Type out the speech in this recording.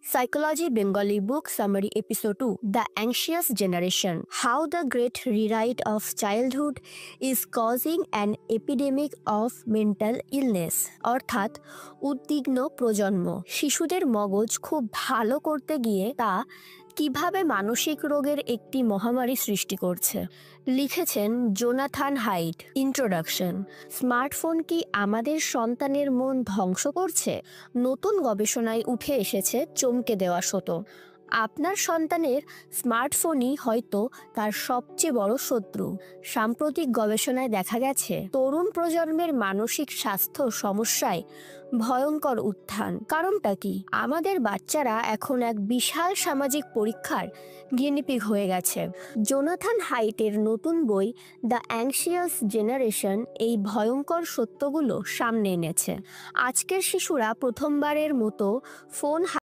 Psychology Bengali Book Summary Episode 2, The Anxious Generation: How the Great Rewrite of Childhood is Causing an Epidemic of Mental Illness। অর্থাৎ উদ্বিগ্ন প্রজন্ম শিশুদের মগজ খুব ভালো করতে গিয়ে তা কিভাবে মানসিক রোগের একটি মহামারী সৃষ্টি করছে। লিখেছেন জোনাথান হাইট। ইন্ট্রোডাকশন। স্মার্টফোন কি আমাদের সন্তানের মন ধ্বংস করছে? নতুন গবেষণায় উঠে এসেছে চমকে দেওয়া সত্য। আপনার সন্তানের স্মার্টফোনই হয়তো তার সবচেয়ে বড় শত্রু। সাম্প্রতিক গবেষণায় দেখা গেছে তরুণ প্রজন্মের মানসিক স্বাস্থ্য সমস্যায় ভয়ঙ্কর উত্থান। কারণটা কি? আমাদের বাচ্চারা এখন এক বিশাল সামাজিক পরীক্ষার গিনিপিগ হয়ে গেছে। জোনাথান হাইটের নতুন বই দ্য অ্যাংশিয়াস জেনারেশন এই ভয়ঙ্কর সত্যগুলো সামনে এনেছে। আজকের শিশুরা প্রথমবারের মতো ফোন